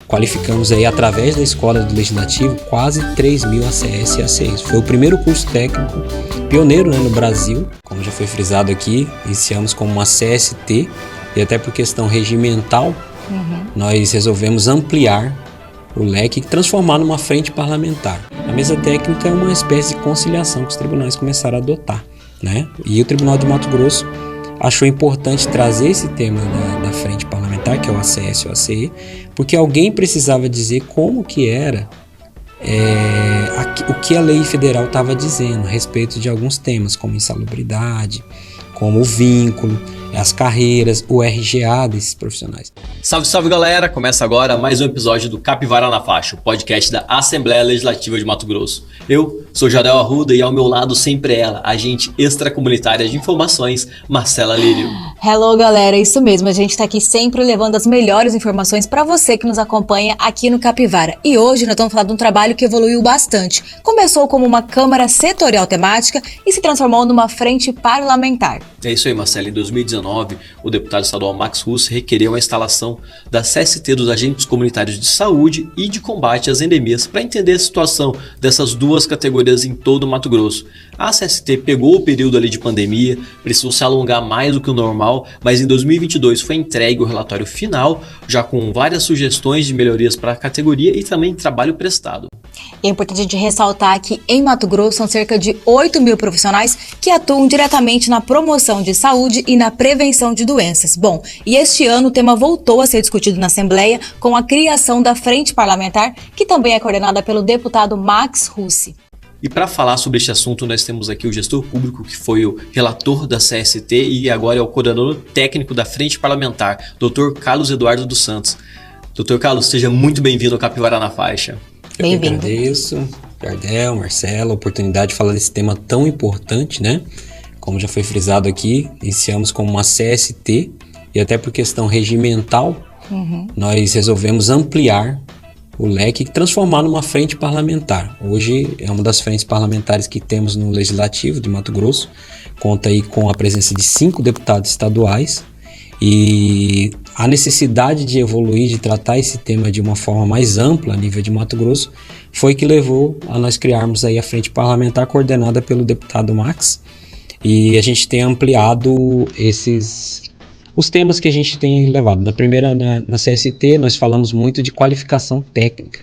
qualificamos aí, através da Escola do Legislativo, quase 3.000 ACS e ACEs. Foi o primeiro curso técnico pioneiro, né, no Brasil. Como já foi frisado aqui, iniciamos como uma CST e até por questão regimental, nós resolvemos ampliar o leque e transformar numa frente parlamentar. A mesa técnica é uma espécie de conciliação que os tribunais começaram a adotar, né? E o Tribunal de Mato Grosso achou importante trazer esse tema da frente parlamentar, que é o ACS e o ACE, porque alguém precisava dizer como que era o que a lei federal estava dizendo a respeito de alguns temas, como insalubridade, como o vínculo, as carreiras, o RGA desses profissionais. Salve, salve galera! Começa agora mais um episódio do Capivara na Faixa, o podcast da Assembleia Legislativa de Mato Grosso. Eu sou Jadel Arruda e ao meu lado sempre ela, agente extracomunitária de informações, Marcela Lírio. Hello galera, isso mesmo, a gente está aqui sempre levando as melhores informações para você que nos acompanha aqui no Capivara. E hoje nós estamos falando de um trabalho que evoluiu bastante. Começou como uma Câmara Setorial Temática e se transformou numa frente parlamentar. É isso aí, Marcela. Em 2019, o deputado estadual Max Russi requereu a instalação da CST dos agentes comunitários de saúde e de combate às endemias para entender a situação dessas duas categorias em todo o Mato Grosso. A CST pegou o período ali de pandemia, precisou se alongar mais do que o normal, mas em 2022 foi entregue o relatório final, já com várias sugestões de melhorias para a categoria e também trabalho prestado. É importante a gente ressaltar que em Mato Grosso são cerca de 8.000 profissionais que atuam diretamente na promoção de saúde e na prevenção de doenças. Bom, e este ano o tema voltou a ser discutido na Assembleia com a criação da Frente Parlamentar, que também é coordenada pelo deputado Max Russi. E para falar sobre este assunto, nós temos aqui o gestor público, que foi o relator da CST e agora é o coordenador técnico da Frente Parlamentar, Dr. Carlos Eduardo dos Santos. Dr. Carlos, seja muito bem-vindo ao Capivara na Faixa. Bem-vindo. Eu agradeço, Jardel, Marcelo, a oportunidade de falar desse tema tão importante, né? Como já foi frisado aqui, iniciamos como uma CST e até por questão regimental, nós resolvemos ampliar o leque e transformar numa frente parlamentar. Hoje é uma das frentes parlamentares que temos no Legislativo de Mato Grosso, conta aí com a presença de 5 deputados estaduais e a necessidade de evoluir, de tratar esse tema de uma forma mais ampla a nível de Mato Grosso foi que levou a nós criarmos aí a frente parlamentar coordenada pelo deputado Max, e a gente tem ampliado os temas que a gente tem levado. Na primeira, na CST, nós falamos muito de qualificação técnica.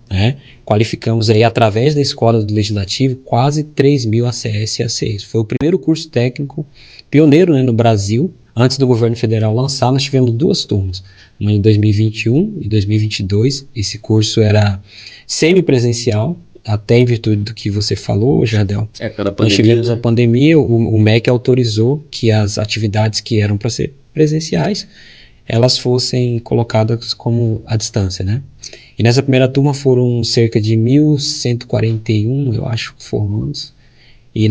Né? Qualificamos aí, através da Escola do Legislativo, quase 3.000 ACS e ACEs. Foi o primeiro curso técnico pioneiro, né, no Brasil. Antes do governo federal lançar, nós tivemos 2 turmas, uma em 2021 e 2022. Esse curso era semipresencial, até em virtude do que você falou, Jardel. Pela pandemia. Nós tivemos a pandemia, o MEC autorizou que as atividades que eram para ser presenciais, elas fossem colocadas como à distância, né? E nessa primeira turma foram cerca de 1.141, eu acho, formandos. E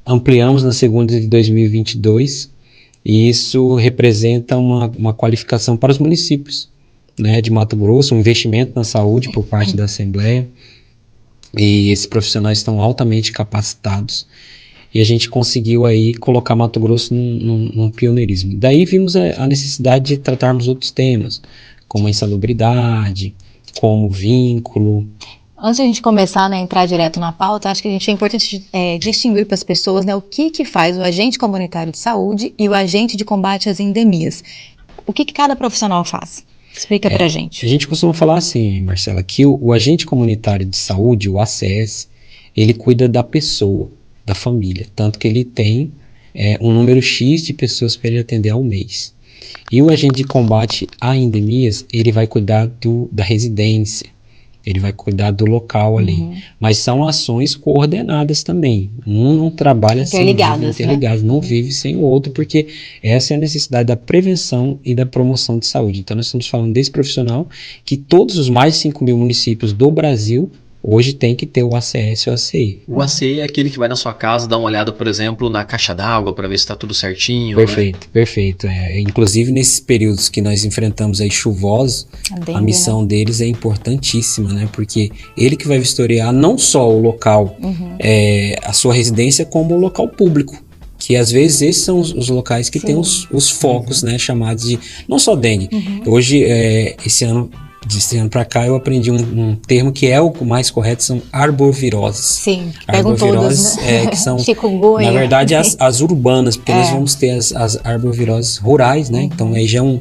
ampliamos na segunda de 2022, e isso representa uma qualificação para os municípios, né, de Mato Grosso, um investimento na saúde por parte da Assembleia. E esses profissionais estão altamente capacitados. E a gente conseguiu aí colocar Mato Grosso num pioneirismo. Daí vimos a necessidade de tratarmos outros temas, como a insalubridade, como vínculo. Antes de a gente começar, né, entrar direto na pauta, acho que é importante distinguir para as pessoas, né, o que faz o agente comunitário de saúde e o agente de combate às endemias. O que cada profissional faz? Explica pra gente. A gente costuma falar assim, Marcela, que o agente comunitário de saúde, o ACS, ele cuida da pessoa, da família, tanto que ele tem um número X de pessoas para ele atender ao mês. E o agente de combate a endemias, ele vai cuidar da residência, ele vai cuidar do local ali. Mas são ações coordenadas também. Um não trabalha interligadas, né? Não vive sem o outro, porque essa é a necessidade da prevenção e da promoção de saúde. Então nós estamos falando desse profissional que todos os mais de 5.000 municípios do Brasil hoje tem que ter o ACS e o ACI. O ACI é aquele que vai na sua casa dar uma olhada, por exemplo, na caixa d'água para ver se está tudo certinho. Perfeito, né? Perfeito. Inclusive nesses períodos que nós enfrentamos aí chuvosos, a missão deles é importantíssima, né? Porque ele que vai vistoriar não só o local, a sua residência, como o local público. Que às vezes esses são os locais que tem os focos, né? Chamados de, não só dengue. Hoje, esse ano, desse ano para cá eu aprendi um termo que é o mais correto, são arboviroses. Sim, pegam todas, né? Que são, chikungunya. na verdade, as urbanas, porque nós vamos ter as arboviroses rurais, né? Então aí já é um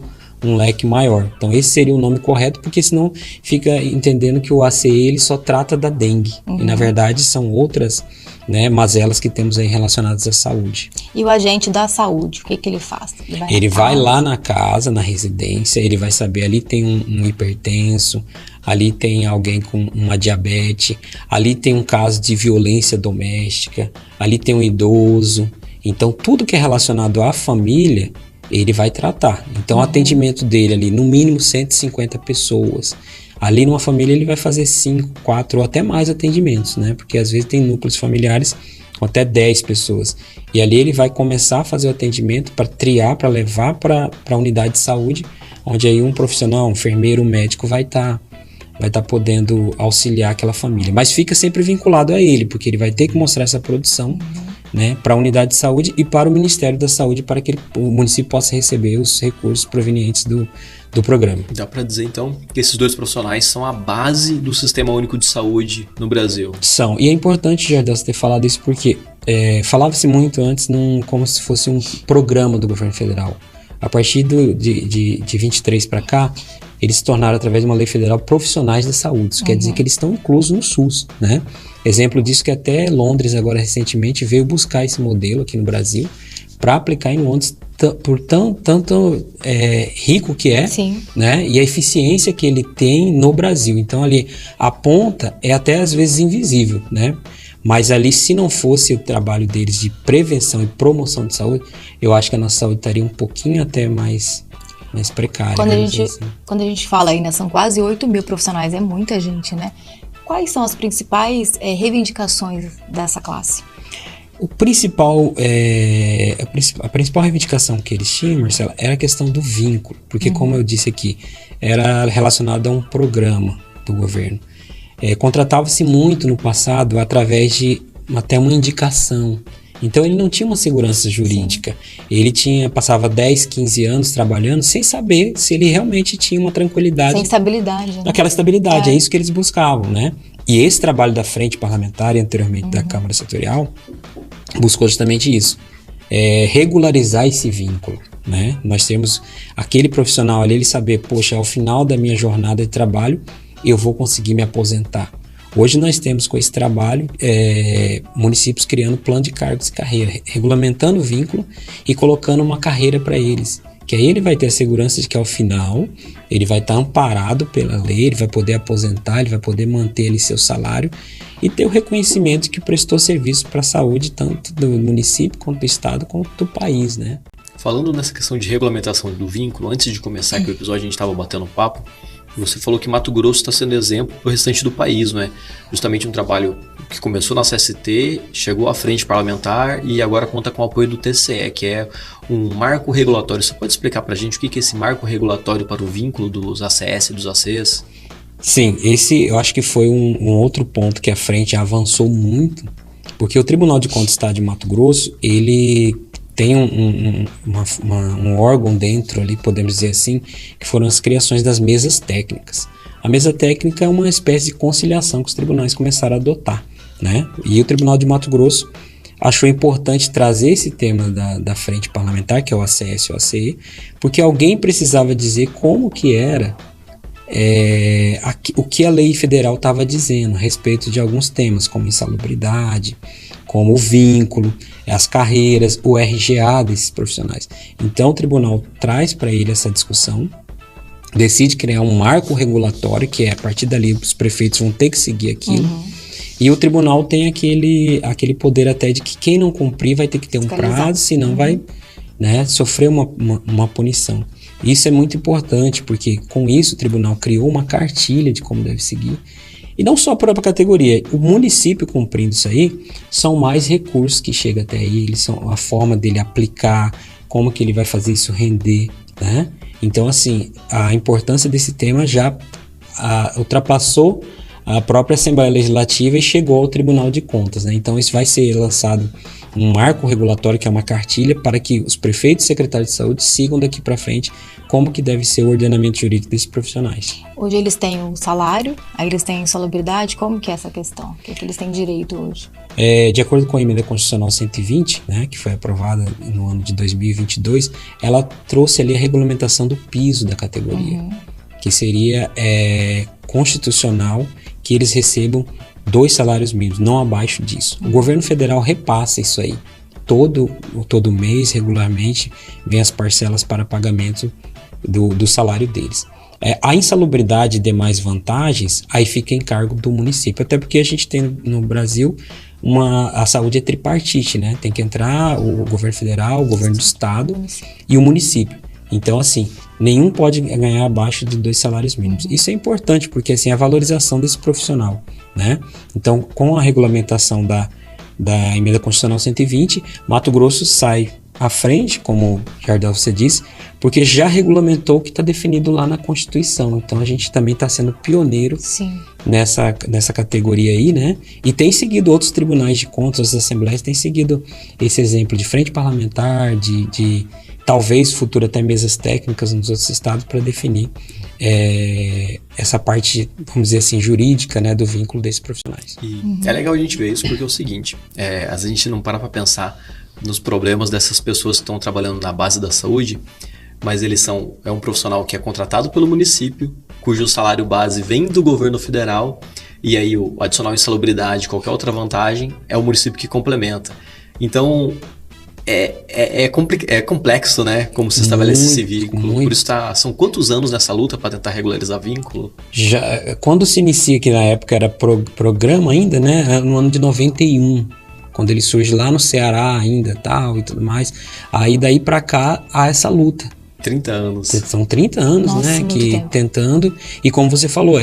leque maior. Então esse seria o nome correto, porque senão fica entendendo que o ACE ele só trata da dengue. E na verdade são outras, né, mazelas que temos aí relacionadas à saúde. E o agente da saúde, o que ele faz? Ele vai lá na casa, na residência, ele vai saber, ali tem um hipertenso, ali tem alguém com uma diabetes, ali tem um caso de violência doméstica, ali tem um idoso. Então tudo que é relacionado à família, ele vai tratar. Então o atendimento dele ali, no mínimo 150 pessoas. Ali numa família ele vai fazer 5, 4 ou até mais atendimentos, né? Porque às vezes tem núcleos familiares com até 10 pessoas. E ali ele vai começar a fazer o atendimento para triar, para levar para a unidade de saúde, onde aí um profissional, um enfermeiro, um médico vai estar podendo auxiliar aquela família. Mas fica sempre vinculado a ele, porque ele vai ter que mostrar essa produção, né, para a unidade de saúde e para o Ministério da Saúde, para que o município possa receber os recursos provenientes do programa. Dá para dizer, então, que esses dois profissionais são a base do Sistema Único de Saúde no Brasil. São. E é importante, Jardel, você ter falado isso, porque falava-se muito antes como se fosse um programa do governo federal. A partir de 23 para cá, eles se tornaram, através de uma lei federal, profissionais da saúde. Isso quer dizer que eles estão inclusos no SUS, né? Exemplo disso que até Londres, agora recentemente, veio buscar esse modelo aqui no Brasil para aplicar em Londres, por tanto rico que é, né? E a eficiência que ele tem no Brasil. Então ali a ponta é até às vezes invisível, né? Mas ali, se não fosse o trabalho deles de prevenção e promoção de saúde, eu acho que a nossa saúde estaria um pouquinho até mais precária. Quando a gente fala aí, né, são quase 8 mil profissionais, é muita gente, né? Quais são as principais reivindicações dessa classe? A principal reivindicação que eles tinham, Marcela, era a questão do vínculo, porque como eu disse aqui, era relacionado a um programa do governo. Contratava-se muito no passado através de até uma indicação. Então ele não tinha uma segurança jurídica. Ele passava 10, 15 anos trabalhando sem saber se ele realmente tinha uma tranquilidade. Sem estabilidade. Né? Aquela estabilidade, é isso que eles buscavam, né? E esse trabalho da frente parlamentar e anteriormente da Câmara Setorial buscou justamente isso. Regularizar esse vínculo, né? Nós temos aquele profissional ali, ele saber, poxa, ao final da minha jornada de trabalho, eu vou conseguir me aposentar. Hoje nós temos com esse trabalho municípios criando plano de cargos e carreira, regulamentando o vínculo e colocando uma carreira para eles, que aí ele vai ter a segurança de que ao final ele vai estar amparado pela lei, ele vai poder aposentar, ele vai poder manter ali seu salário e ter o reconhecimento de que prestou serviço para a saúde tanto do município, quanto do estado, quanto do país, né? Falando nessa questão de regulamentação do vínculo, antes de começar aqui o episódio, a gente estava batendo um papo. Você falou que Mato Grosso está sendo exemplo para o restante do país, não é? Justamente um trabalho que começou na CST, chegou à frente parlamentar e agora conta com o apoio do TCE, que é um marco regulatório. Você pode explicar para a gente o que é esse marco regulatório para o vínculo dos ACS e dos ACs? Sim, esse eu acho que foi um outro ponto que a frente avançou muito, porque o Tribunal de Contas do Estado de Mato Grosso, ele tem um órgão dentro ali, podemos dizer assim, que foram as criações das mesas técnicas. A mesa técnica é uma espécie de conciliação que os tribunais começaram a adotar, né? E o Tribunal de Mato Grosso achou importante trazer esse tema da frente parlamentar, que é o ACS e o ACE, porque alguém precisava dizer como que era o que a lei federal estava dizendo a respeito de alguns temas, como insalubridade, como o vínculo, as carreiras, o RGA desses profissionais. Então o tribunal traz para ele essa discussão, decide criar um marco regulatório, que a partir dali os prefeitos vão ter que seguir aquilo, e o tribunal tem aquele poder até de que quem não cumprir vai ter que ter um prazo, senão vai, né, sofrer uma punição. Isso é muito importante, porque com isso o tribunal criou uma cartilha de como deve seguir. E não só a própria categoria, o município cumprindo isso aí, são mais recursos que chegam até ele, são a forma dele aplicar, como que ele vai fazer isso render, né? Então, assim, a importância desse tema já ultrapassou a própria Assembleia Legislativa e chegou ao Tribunal de Contas, né? Então, isso vai ser lançado um marco regulatório, que é uma cartilha, para que os prefeitos e secretários de saúde sigam daqui para frente como que deve ser o ordenamento jurídico desses profissionais. Hoje eles têm o salário, aí eles têm insalubridade, como que é essa questão? O que eles têm direito hoje? De acordo com a Emenda Constitucional 120, né, que foi aprovada no ano de 2022, ela trouxe ali a regulamentação do piso da categoria, que seria constitucional que eles recebam 2 salários mínimos, não abaixo disso. O governo federal repassa isso aí. Todo mês, regularmente, vem as parcelas para pagamento do salário deles. A insalubridade e demais vantagens, aí fica em cargo do município, até porque a gente tem no Brasil a saúde é tripartite, né? Tem que entrar o governo federal, o governo do estado e o município. Então, assim, nenhum pode ganhar abaixo de 2 salários mínimos. Isso é importante, porque assim, é a valorização desse profissional, né? Então, com a regulamentação da Emenda Constitucional 120, Mato Grosso sai à frente, como Jardel você disse, porque já regulamentou o que está definido lá na Constituição. Então, a gente também está sendo pioneiro nessa categoria aí, né? E tem seguido outros tribunais de contas, as assembleias têm seguido esse exemplo de frente parlamentar, de talvez futuro até mesas técnicas nos outros estados para definir essa parte, vamos dizer assim, jurídica, né, do vínculo desses profissionais. E é legal a gente ver isso porque é o seguinte, às vezes a gente não para pensar nos problemas dessas pessoas que estão trabalhando na base da saúde, mas é um profissional que é contratado pelo município, cujo salário base vem do governo federal, e aí o adicional insalubridade, qualquer outra vantagem, é o município que complementa. Então, é complexo, né? Como se estabelece esse vínculo. Por isso são quantos anos nessa luta para tentar regularizar vínculo? Quando se inicia, que na época era programa ainda, né? Era no ano de 91, quando ele surge lá no Ceará ainda, tal, e tudo mais. Aí daí para cá há essa luta. 30 anos. São 30 anos, nossa, né? Que tentando. E como você falou,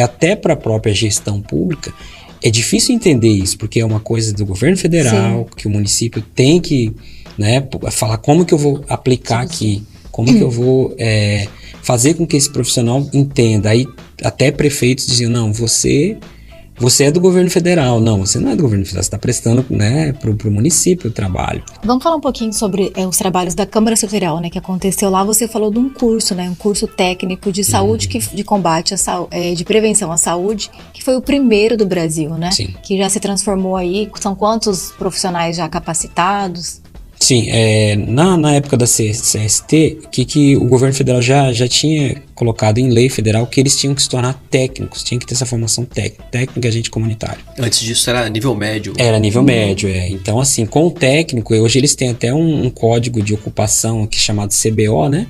até para a própria gestão pública. É difícil entender isso, porque é uma coisa do governo federal, que o município tem que, né, falar como que eu vou aplicar aqui, como que eu vou fazer com que esse profissional entenda. Aí até prefeitos diziam, não, você é do governo federal. Não, você não é do governo federal, você está prestando, né, para o município o trabalho. Vamos falar um pouquinho sobre os trabalhos da Câmara Setorial, né, que aconteceu lá. Você falou de um curso, né, um curso técnico de saúde, de combate, de prevenção à saúde, que foi o primeiro do Brasil, né? Sim. Que já se transformou aí. São quantos profissionais já capacitados? Sim, na época da CST, que o governo federal já tinha colocado em lei federal que eles tinham que se tornar técnicos, tinha que ter essa formação técnica agente comunitário. Antes disso era nível médio? Era nível médio, Então, assim, com o técnico, hoje eles têm até um código de ocupação aqui chamado CBO, né?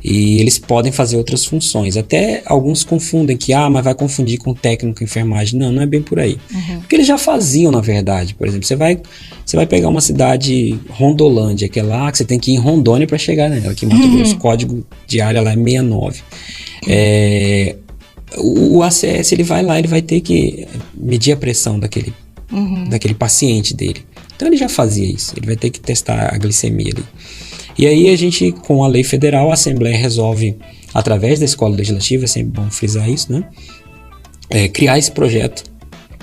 E eles podem fazer outras funções. Até alguns confundem que, mas vai confundir com técnico em enfermagem. Não é bem por aí. Porque eles já faziam, na verdade. Por exemplo, você vai pegar uma cidade Rondolândia, que é lá, que você tem que ir em Rondônia para chegar nela. Aqui em Mato Grosso, o código de área lá é 69. O ACS, ele vai lá, ele vai ter que medir a pressão daquele paciente dele. Então ele já fazia isso. Ele vai ter que testar a glicemia ali. E aí a gente, com a lei federal, a Assembleia resolve, através da Escola Legislativa, é sempre bom frisar isso, né? Criar esse projeto,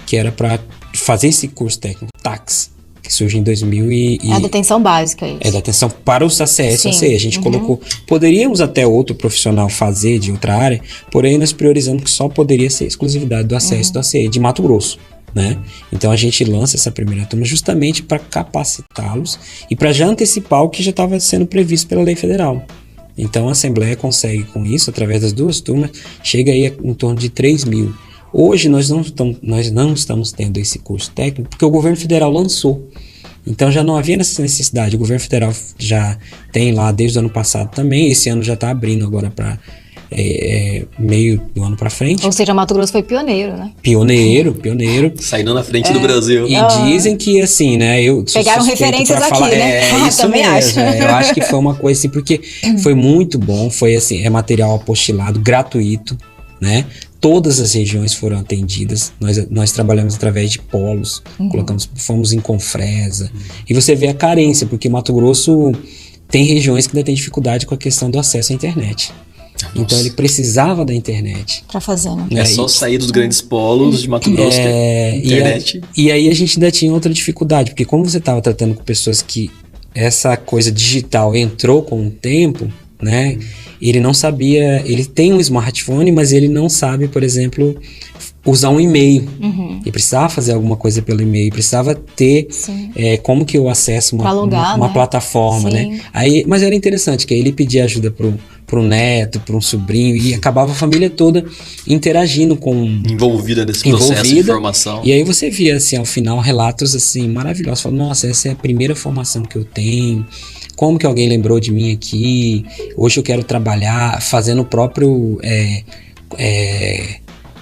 que era para fazer esse curso técnico, TACS, que surge em 2000 É a detenção básica, isso. É da atenção para os ACS, a gente colocou, poderíamos até outro profissional fazer de outra área, porém nós priorizamos que só poderia ser exclusividade do ACS do ACE, de Mato Grosso. Né? Então a gente lança essa primeira turma justamente para capacitá-los e para já antecipar o que já estava sendo previsto pela lei federal. Então a Assembleia consegue com isso, através das 2 turmas, chega aí em torno de 3 mil. Hoje nós não estamos tendo esse curso técnico porque o governo federal lançou. Então já não havia essa necessidade. O governo federal já tem lá desde o ano passado também. Esse ano já está abrindo agora para meio do ano pra frente. Ou seja, Mato Grosso foi pioneiro, né? Pioneiro. Saindo na frente do Brasil. E dizem que, assim, né? Pegaram referências aqui, né? Isso também mesmo, acho. Eu acho que foi uma coisa assim, porque foi muito bom. Foi assim, material apostilado, gratuito, né? Todas as regiões foram atendidas. Nós trabalhamos através de polos, fomos em Confresa. E você vê a carência, porque Mato Grosso tem regiões que ainda tem dificuldade com a questão do acesso à internet. Nossa. Então ele precisava da internet. Para fazer, né? É só sair dos grandes polos de Mato Grosso, internet. E aí a gente ainda tinha outra dificuldade, porque como você estava tratando com pessoas que essa coisa digital entrou com o tempo, né? Ele não sabia, ele tem um smartphone, mas ele não sabe, por exemplo, usar um e-mail. Ele precisava fazer alguma coisa pelo e-mail, precisava ter como que eu acesso uma plataforma, né? Aí, mas era interessante que aí ele pedia ajuda pro neto, para um sobrinho, e acabava a família toda interagindo envolvida nesse processo de formação. E aí você via, assim, ao final, relatos, assim, maravilhosos. Falando, nossa, essa é a primeira formação que eu tenho. Como que alguém lembrou de mim aqui? Hoje eu quero trabalhar fazendo o próprio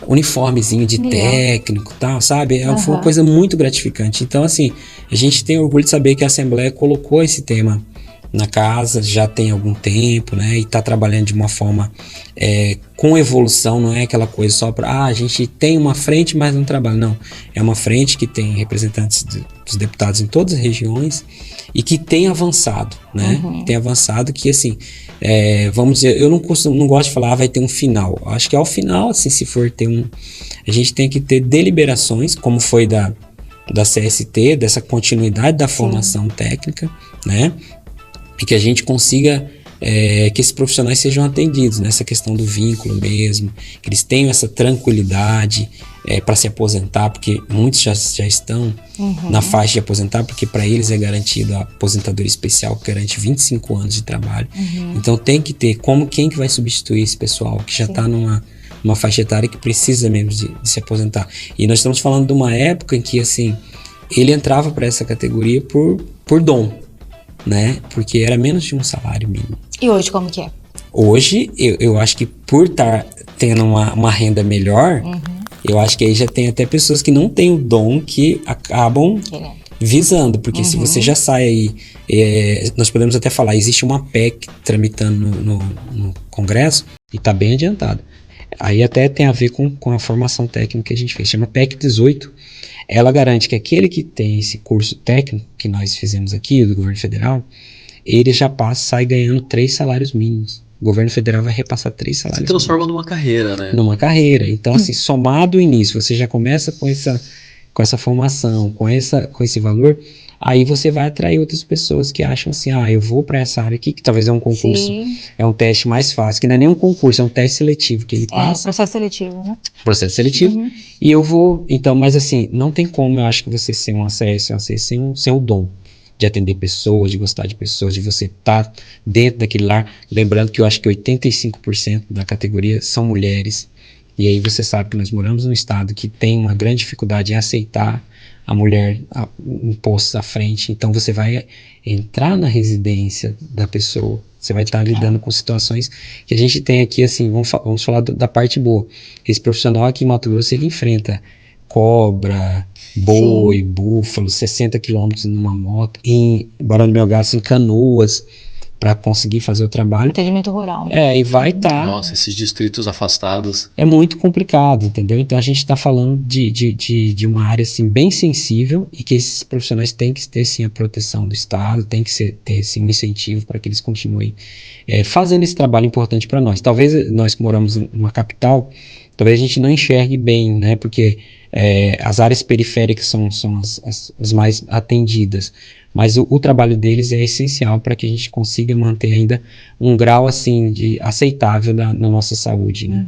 uniformezinho de técnico e tal, sabe? Foi uma coisa muito gratificante. Então, assim, a gente tem orgulho de saber que a Assembleia colocou esse tema na casa, já tem algum tempo, né? E está trabalhando de uma forma com evolução, não é aquela coisa só para a gente tem uma frente, mas não trabalha. Não, é uma frente que tem representantes dos deputados em todas as regiões e que tem avançado, né? Tem avançado que, assim, vamos dizer, eu não gosto de falar, vai ter um final. Acho que ao final, assim, se for ter a gente tem que ter deliberações, como foi da CST, dessa continuidade da formação técnica, né? E que a gente consiga que esses profissionais sejam atendidos nessa questão do vínculo mesmo, que eles tenham essa tranquilidade para se aposentar, porque muitos já estão na faixa de aposentar, porque para eles é garantido a aposentadoria especial, que garante 25 anos de trabalho. Então tem que ter quem que vai substituir esse pessoal que já está numa faixa etária que precisa mesmo de se aposentar. E nós estamos falando de uma época em que, assim, ele entrava para essa categoria por dom, né? Porque era menos de um salário mínimo. E hoje como que é? Hoje, eu acho que por estar tendo uma renda melhor, eu acho que aí já tem até pessoas que não têm o dom que acabam visando, porque se você já sai aí, nós podemos até falar, existe uma PEC tramitando no Congresso e está bem adiantada. Aí até tem a ver com a formação técnica que a gente fez, chama PEC 18. Ela garante que aquele que tem esse curso técnico que nós fizemos aqui, do governo federal, ele já sai ganhando 3 salários mínimos. O governo federal vai repassar 3 salários mínimos. Se transforma numa carreira, né? Numa carreira. Então, assim, somado o início, você já começa com essa formação, com esse valor, aí você vai atrair outras pessoas que acham assim, eu vou para essa área aqui, que talvez é um concurso, é um teste mais fácil, que não é nem um concurso, é um teste seletivo que ele passa. Processo seletivo, né? Processo seletivo. E eu vou, então, mas assim, não tem como, eu acho que você ser um ACS, sem o dom de atender pessoas, de gostar de pessoas, de você estar dentro daquele lar. Lembrando que eu acho que 85% da categoria são mulheres. E aí você sabe que nós moramos num estado que tem uma grande dificuldade em aceitar a mulher um posto à frente. Então você vai entrar na residência da pessoa, você vai estar lidando com situações que a gente tem aqui, assim, vamos falar da parte boa. Esse profissional aqui em Mato Grosso, ele enfrenta cobra, boi, búfalo, 60 quilômetros numa moto, em Barão do Melgaço, em Canoas, para conseguir fazer o trabalho. Atendimento rural. Né? E vai estar... Nossa, esses distritos afastados. É muito complicado, entendeu? Então a gente está falando de uma área, assim, bem sensível, e que esses profissionais têm que ter, sim, a proteção do Estado, tem que ter, sim, um incentivo para que eles continuem fazendo esse trabalho importante para nós. Talvez nós que moramos numa capital, talvez a gente não enxergue bem, né? Porque as áreas periféricas são as mais atendidas. Mas o trabalho deles é essencial para que a gente consiga manter ainda um grau, assim, aceitável na nossa saúde, né?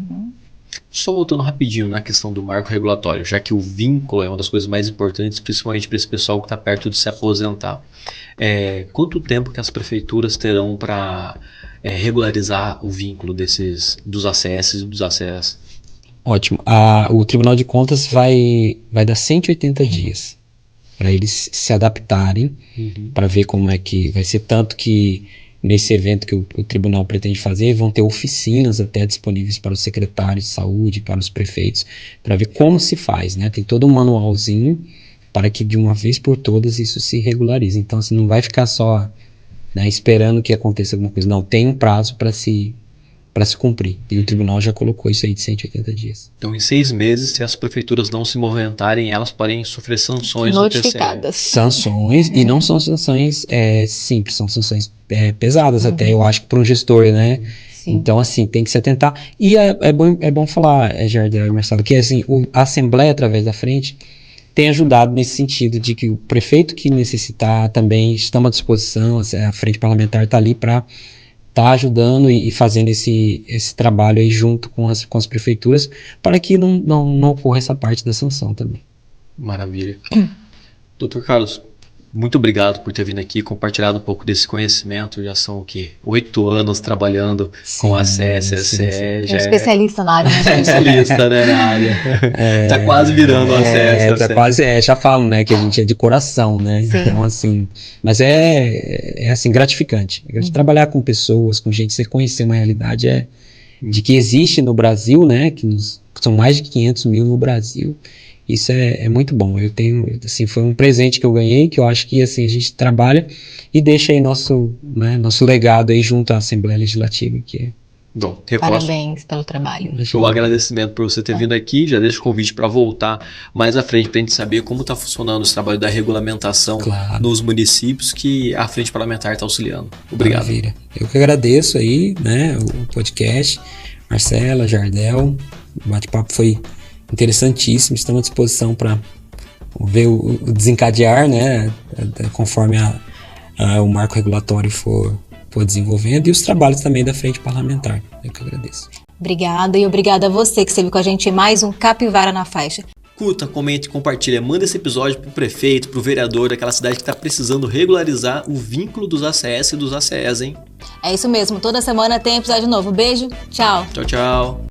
Só voltando rapidinho na questão do marco regulatório, já que o vínculo é uma das coisas mais importantes, principalmente para esse pessoal que está perto de se aposentar. Quanto tempo que as prefeituras terão para regularizar o vínculo dos ACS e dos ACS? Ótimo. O Tribunal de Contas vai dar 180 dias para eles se adaptarem, para ver como é que vai ser. Tanto que nesse evento que o tribunal pretende fazer, vão ter oficinas até disponíveis para os secretários de saúde, para os prefeitos, para ver como se faz, né? Tem todo um manualzinho para que de uma vez por todas isso se regularize. Então, assim, não vai ficar só, né, esperando que aconteça alguma coisa. Não, tem um prazo para se cumprir. E o tribunal já colocou isso aí de 180 dias. Então, em 6 meses, se as prefeituras não se movimentarem, elas podem sofrer sanções notificadas. Sanções, e não são sanções simples, são sanções pesadas até, eu acho, para um gestor, né? Sim. Então, assim, tem que se atentar. E é bom falar, Jardel e Marcelo, que assim, a Assembleia, através da frente, tem ajudado nesse sentido de que o prefeito que necessitar também estamos à disposição, a frente parlamentar está ali para estar ajudando e fazendo esse trabalho aí junto com as prefeituras, para que não ocorra essa parte da sanção também. Maravilha. Doutor Carlos, muito obrigado por ter vindo aqui, compartilhado um pouco desse conhecimento. Já são o quê? 8 anos trabalhando com a CSSE. É especialista na área, né? Especialista, né, na área. Tá quase virando a CSSE. Tá quase, já falo, né, que a gente é de coração, né? Sim. Então, assim, mas assim, gratificante. Trabalhar com pessoas, com gente, você conhecer uma realidade de que existe no Brasil, né, que são mais de 500 mil no Brasil. Isso é muito bom. Eu tenho, assim, foi um presente que eu ganhei, que eu acho que, assim, a gente trabalha e deixa aí nosso legado aí junto à Assembleia Legislativa, que é... Bom, reforço. Parabéns pelo trabalho. O agradecimento por você ter vindo aqui. Já deixo o convite para voltar mais à frente para a gente saber como está funcionando esse trabalho da regulamentação nos municípios que a Frente Parlamentar está auxiliando. Obrigado. Maravilha. Eu que agradeço aí, né, o podcast. Marcela, Jardel, o bate-papo foi interessantíssimo. Estamos à disposição para ver o desencadear, né, conforme o marco regulatório for desenvolvendo, e os trabalhos também da Frente Parlamentar. Eu que agradeço. Obrigada, e obrigada a você que esteve com a gente em mais um Capivara na Faixa. Curta, comente, compartilha, manda esse episódio pro prefeito, pro vereador daquela cidade que está precisando regularizar o vínculo dos ACS e dos ACEs, hein? É isso mesmo, toda semana tem episódio novo. Beijo, tchau. Tchau, tchau.